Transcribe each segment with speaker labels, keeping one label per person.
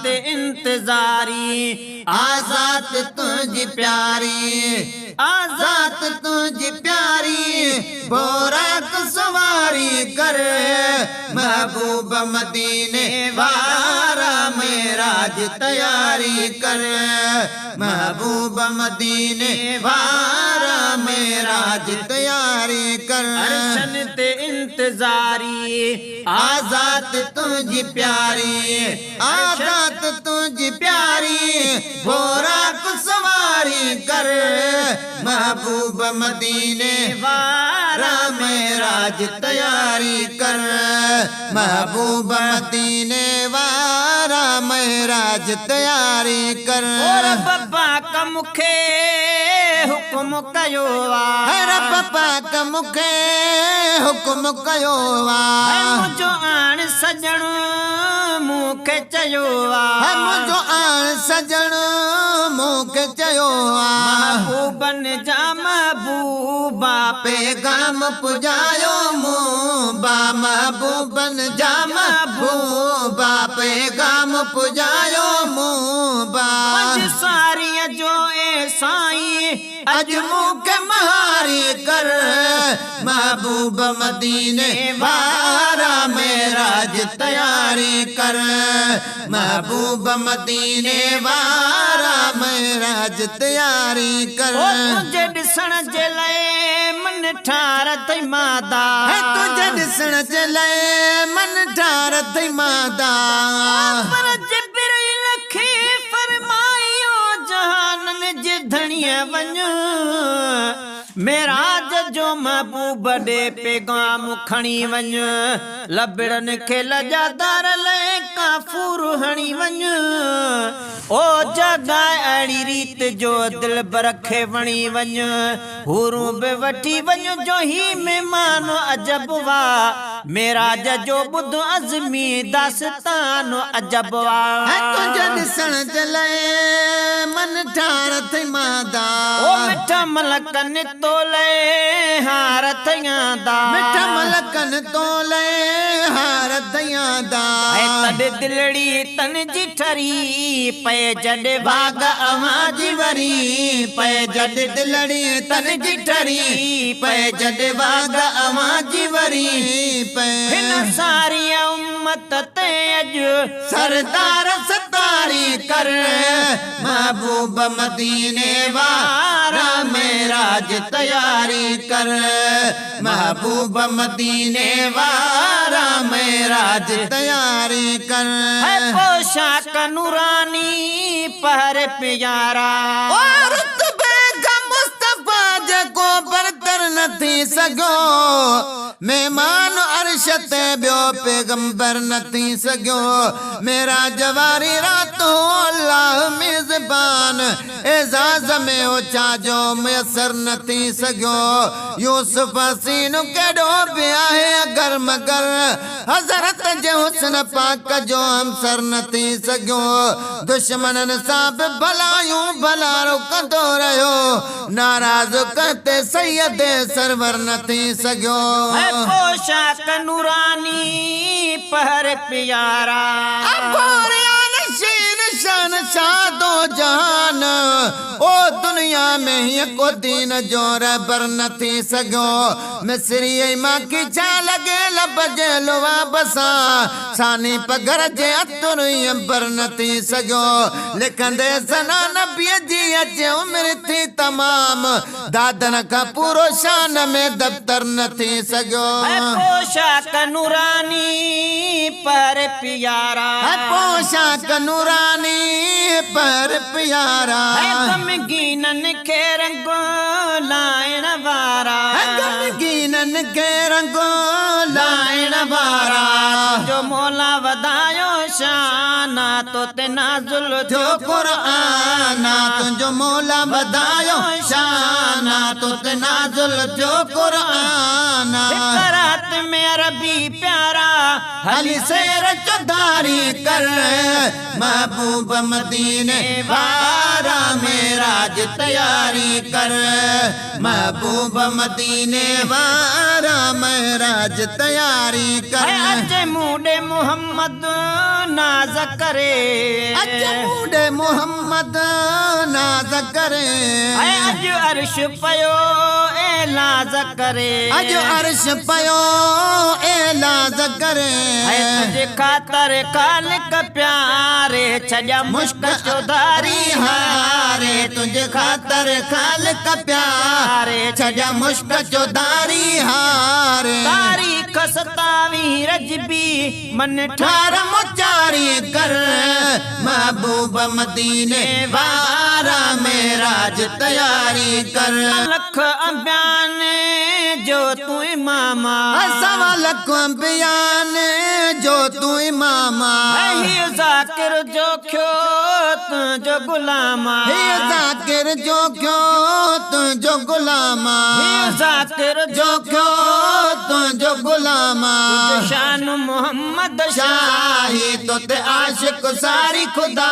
Speaker 1: ते इंतजारी
Speaker 2: आजाद तुझी प्यारी आजाद तुझी प्यारी बोराक सवारी कर महबूब मदीने वारा मेराज तैयारी कर महबूब मदीने वारा मेराज तैयारी कर
Speaker 1: अरशन ते इंतजारी
Speaker 2: आजाद तुझी प्यारी आजाद तुझी प्यारी बोराक सवारी कर महबूब मदीने वारा मेराज तैयारी कर महबूब मदीने वारा मेराज तैयारी कर
Speaker 1: और बब्बा का मुखे हुक्म कयो
Speaker 2: हर पप्पा का मुखे हुक्म कयो
Speaker 1: मुझो आन सजण मुखे चयो
Speaker 2: मुझो आन सजण मुखे चयो
Speaker 1: महबूबन जा महबूबा
Speaker 2: पैगाम पुजायो मुबा महबूबन जा महबूबा पैगाम पुजायो मुबा
Speaker 1: सारिया जो ए साईं
Speaker 2: अज मुखे महारी कर महबूब मदीने वारा मेराज तैयारी कर महबूब मदीने वारा मेराज तैयारी कर
Speaker 1: तुझे ॾिसण जे लाइ मन ठार थई मादा
Speaker 2: तुझे ॾिसण जे लाइ मन ठार थई मादा
Speaker 1: पर जिब्रील खे फरमायो जहानन जे धणीअ वञ मेराज जो महबूब ॾे पैगाम खणी वञ लबड़न खे लजादार ले काफूर हणी वञ ओ जगाए अहिड़ी रीत जो दिल बरखे वणी वञ हुरूं बि वठी वञ जो ही महिमान अजब वा मेराज जो ॿुध अज़मी दास्तान अजब वा
Speaker 2: तुझे ॾिसण जे लाइ मन ठार थई मादा
Speaker 1: ओ मिठा मलकन तोले हार थयादा
Speaker 2: मिठा मलकन तोले हार थयादा
Speaker 1: तॾ दिलड़ी तन जी ठरी पे जॾ बाग आवाज़ वरी पे जॾ
Speaker 2: दिलड़ी तन जी ठरी पे जॾ बाग आवाज़ वरी पे
Speaker 1: हिन सारी उम्मत ते अॼु
Speaker 2: सरदार सतारी कर महबूब मदीने वारा मेराज तैयारी कर महबूब मदीने वारा मेराज तैयारी कर
Speaker 1: पोशाक नूरानी पहर प्यारा
Speaker 2: और रुतबे का मुस्तफा जको बरतर न थी सघो मेहमान अर्श ते ॿियो पैगंबर न थी सघियो मेरा जवारी रातो अल्लाह मेज़बान एजाज़ में ओछा जो मुयसर न थी सघियो यूसुफ हसीन केॾो बि आहे अगर मगर हज़रत जे हुस्न पाक जो हमसर न थी सघियो दुश्मननि सां बि भलायूं भलारो कंदो रहियो नाराज़ करते सैयद सरवर न थी सघियो
Speaker 1: पोशाक नूरानी पहर प्यारा
Speaker 2: शान शादो जहान ओ दुनिया में ही को दीन जो रबर न थी सघो मिस्री मां की छा लगे लब जे लोवा बसा सानी पगर जे अतुर अंबर न थी सघो लिखंदे सना नबी जी अचे उम्र थी तमाम दादन का पूरो शान में दफ्तर न थी सघो
Speaker 1: पोशाक नूरानी पर प्यारा
Speaker 2: पोशाक नूरानी पर प्यारा
Speaker 1: गमगीनन के रंगो लाइण वारा
Speaker 2: गमगीनन के रंगो लाइण वारा
Speaker 1: जो मौला वधायो शाना तो ते नाज़ुल
Speaker 2: थियो क़ुराना तुंहिंजो मौला वधायो शाना तो ते नाज़ुल थियो क़ुराना
Speaker 1: रात में अरबी प्यारा
Speaker 2: हली शेर चौधारी कर महबूब मदीने वारा मेराज तैयारी कर महबूब मदीने वारा मेराज तैयारी कर
Speaker 1: अज मूडे मोहम्मद नाज करे
Speaker 2: अज मूडे मोहम्मद नाज करे
Speaker 1: अज अर्श पयो एलाज करे
Speaker 2: अज अर्श पयो एलाज करे
Speaker 1: तुझे खातर खालिक प्यारे छजा मुश्क चौधारी
Speaker 2: हारे तुझे खातर खालिक प्यारे छजा मुश्क चौधारी हारे
Speaker 1: तारीख 27 रजबी मन
Speaker 2: ठार मुचारी कर महबूब मदीने वारा मेराज तैयारी कर
Speaker 1: लख अम्बियान जो तू इमामा
Speaker 2: सवा लख बयान जो तू इमामा
Speaker 1: जाकिर जो क्यों तुझो गुलामा
Speaker 2: जाकिर जो क्यों तुझो गुलामा
Speaker 1: जाकिर
Speaker 2: जो क्यों तुझो गुलामा
Speaker 1: शान मोहम्मद
Speaker 2: शाही तो ते आशिक सारी खुदा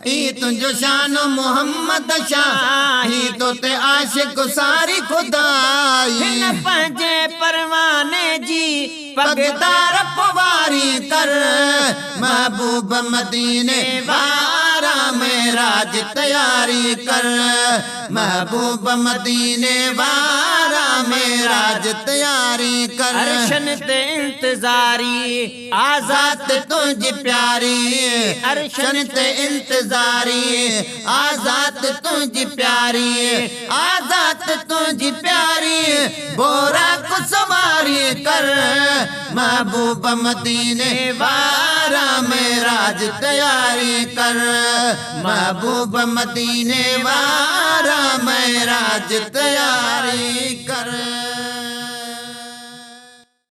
Speaker 2: ई तुझो शान मोहम्मद शाही तो ते आशिक सारी खुदा
Speaker 1: हिन पंजे परवाने जी
Speaker 2: पगदार पवारी कर महबूब मदीने वारा मेराज तैयारी कर महबूब मदीने वारा मेराज तैयारी कर
Speaker 1: अर्शन ते इंतजारी आजाद
Speaker 2: तुझ प्यारी
Speaker 1: अर्शन
Speaker 2: ते इंतजारी आजाद तुझ प्यारी आजाद तुझ प्यारी बोरा को सवारी कर महबूब मदीने वारा मेराज तैयारी कर महबूब मदीने वारा मेराज तैयारी कर।